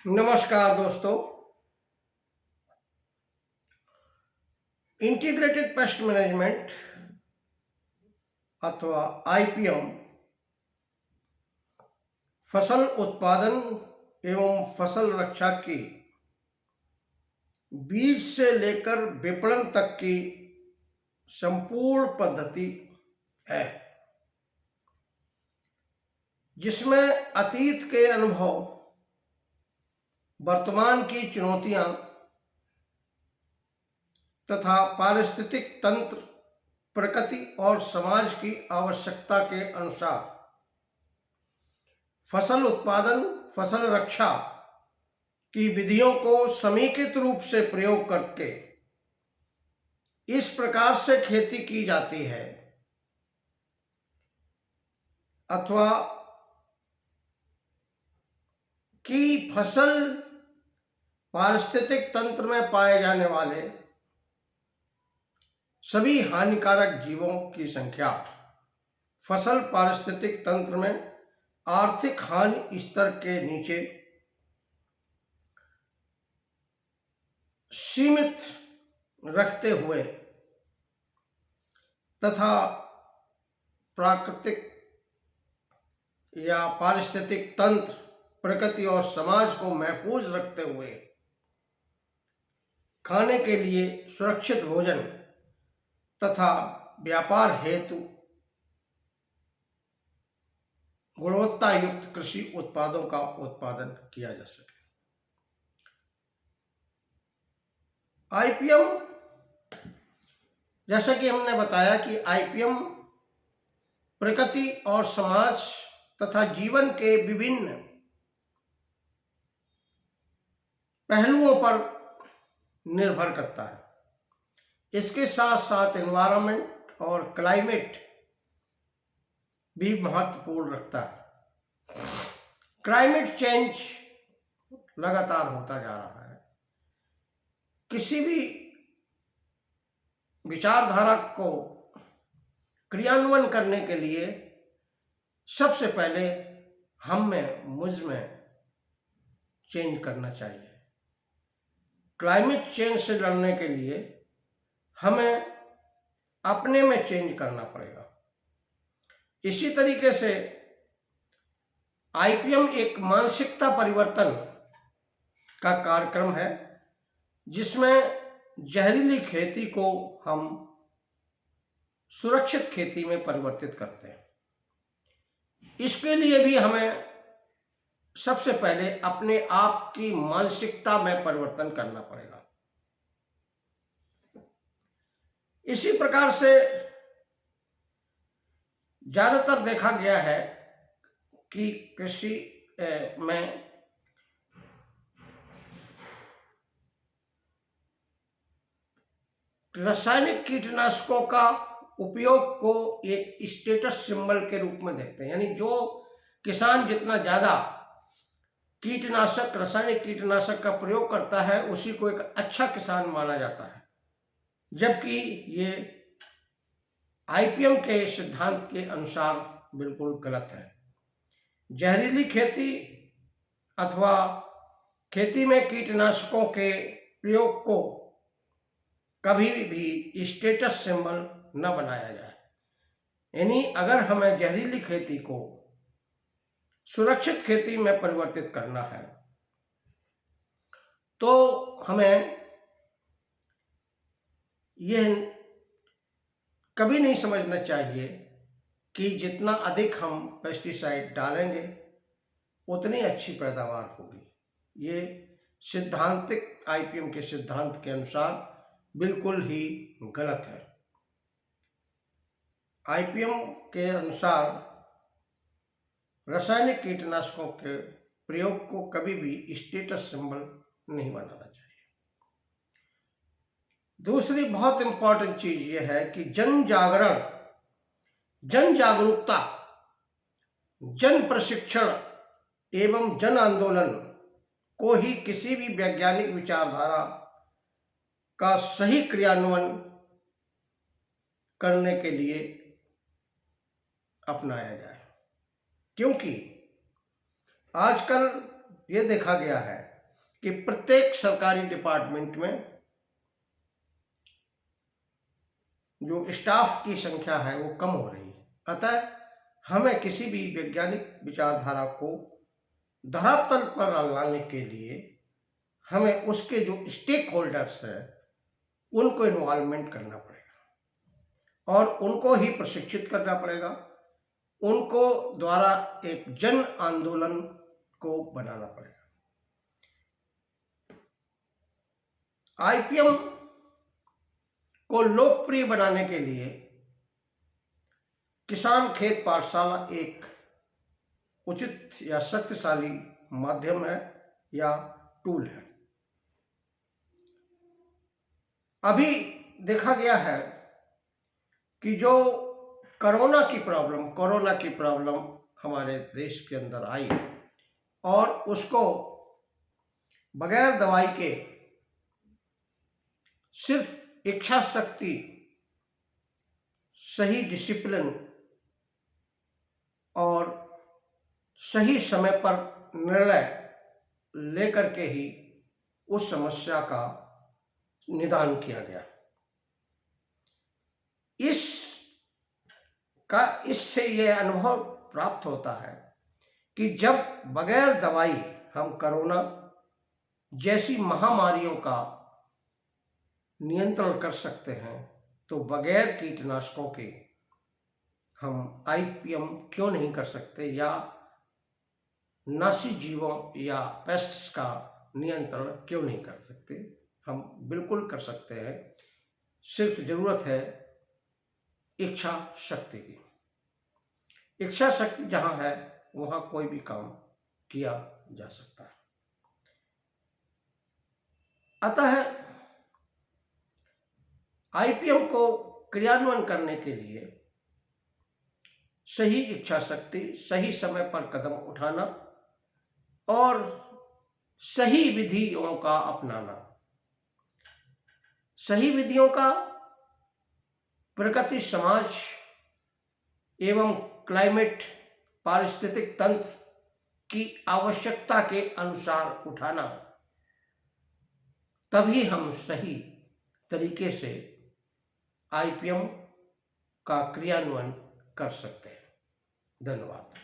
नमस्कार दोस्तों। Integrated pest management अथवा आईपीएम फसल उत्पादन एवं फसल रक्षा की बीज से लेकर विपणन तक की संपूर्ण पद्धति है, जिसमें अतीत के अनुभव, वर्तमान की चुनौतियां तथा पारिस्थितिक तंत्र, प्रकृति और समाज की आवश्यकता के अनुसार फसल उत्पादन, फसल रक्षा की विधियों को समेकित रूप से प्रयोग करके इस प्रकार से खेती की जाती है अथवा कि फसल पारिस्थितिक तंत्र में पाए जाने वाले सभी हानिकारक जीवों की संख्या फसल पारिस्थितिक तंत्र में आर्थिक हानि स्तर के नीचे सीमित रखते हुए तथा प्राकृतिक या पारिस्थितिक तंत्र, प्रकृति और समाज को महफूज रखते हुए खाने के लिए सुरक्षित भोजन तथा व्यापार हेतु गुणवत्ता युक्त कृषि उत्पादों का उत्पादन किया जा सके। आईपीएम, जैसा कि हमने बताया कि आईपीएम प्रकृति और समाज तथा जीवन के विभिन्न पहलुओं पर निर्भर करता है। इसके साथ साथ एनवायरनमेंट और क्लाइमेट भी महत्वपूर्ण रखता है। क्लाइमेट चेंज लगातार होता जा रहा है। किसी भी विचारधारा को क्रियान्वयन करने के लिए सबसे पहले हम में, मुझ में चेंज करना चाहिए। क्लाइमेट चेंज से लड़ने के लिए हमें अपने में चेंज करना पड़ेगा। इसी तरीके से आईपीएम एक मानसिकता परिवर्तन का कार्यक्रम है, जिसमें जहरीली खेती को हम सुरक्षित खेती में परिवर्तित करते हैं। इसके लिए भी हमें सबसे पहले अपने आप की मानसिकता में परिवर्तन करना पड़ेगा। इसी प्रकार से ज्यादातर देखा गया है कि कृषि में रासायनिक कीटनाशकों का उपयोग को एक स्टेटस सिंबल के रूप में देखते हैं। यानी जो किसान जितना ज्यादा कीटनाशक, रासायनिक कीटनाशक का प्रयोग करता है, उसी को एक अच्छा किसान माना जाता है, जबकि ये आईपीएम के सिद्धांत के अनुसार बिल्कुल गलत है। जहरीली खेती अथवा खेती में कीटनाशकों के प्रयोग को कभी भी स्टेटस सिंबल न बनाया जाए। यानी अगर हमें जहरीली खेती को सुरक्षित खेती में परिवर्तित करना है तो हमें यह कभी नहीं समझना चाहिए कि जितना अधिक हम पेस्टिसाइड डालेंगे उतनी अच्छी पैदावार होगी। ये सिद्धांतिक आईपीएम के सिद्धांत के अनुसार बिल्कुल ही गलत है। आईपीएम के अनुसार रासायनिक कीटनाशकों के प्रयोग को कभी भी स्टेटस सिंबल नहीं बनाना चाहिए। दूसरी बहुत इंपॉर्टेंट चीज यह है कि जन जागरण, जन जागरूकता, जन प्रशिक्षण एवं जन आंदोलन को ही किसी भी वैज्ञानिक विचारधारा का सही क्रियान्वयन करने के लिए अपनाया जाए। क्योंकि आजकल ये देखा गया है कि प्रत्येक सरकारी डिपार्टमेंट में जो स्टाफ की संख्या है वो कम हो रही है। अतः हमें किसी भी वैज्ञानिक विचारधारा को धरातल पर लाने के लिए हमें उसके जो स्टेक होल्डर्स हैं उनको इन्वॉल्वमेंट करना पड़ेगा और उनको ही प्रशिक्षित करना पड़ेगा, उनको द्वारा एक जन आंदोलन को बनाना पड़ेगा। आईपीएम को लोकप्रिय बनाने के लिए किसान खेत पाठशाला एक उचित या शक्तिशाली माध्यम है या टूल है। अभी देखा गया है कि जो कोरोना की प्रॉब्लम हमारे देश के अंदर आई और उसको बगैर दवाई के सिर्फ इच्छा शक्ति, सही डिसिप्लिन और सही समय पर निर्णय लेकर के ही उस समस्या का निदान किया गया। इससे यह अनुभव प्राप्त होता है कि जब बगैर दवाई हम कोरोना जैसी महामारियों का नियंत्रण कर सकते हैं तो बगैर कीटनाशकों के हम आईपीएम क्यों नहीं कर सकते या नासी जीवों या पेस्ट्स का नियंत्रण क्यों नहीं कर सकते। हम बिल्कुल कर सकते हैं, सिर्फ जरूरत है इच्छा शक्ति की। इच्छा शक्ति जहां है वहां कोई भी काम किया जा सकता है। अतः आईपीएम को क्रियान्वयन करने के लिए सही इच्छा शक्ति, सही समय पर कदम उठाना और सही विधियों का अपनाना, सही विधियों का प्रकृति, समाज एवं क्लाइमेट, पारिस्थितिक तंत्र की आवश्यकता के अनुसार उठाना, तभी हम सही तरीके से आईपीएम का क्रियान्वयन कर सकते हैं। धन्यवाद।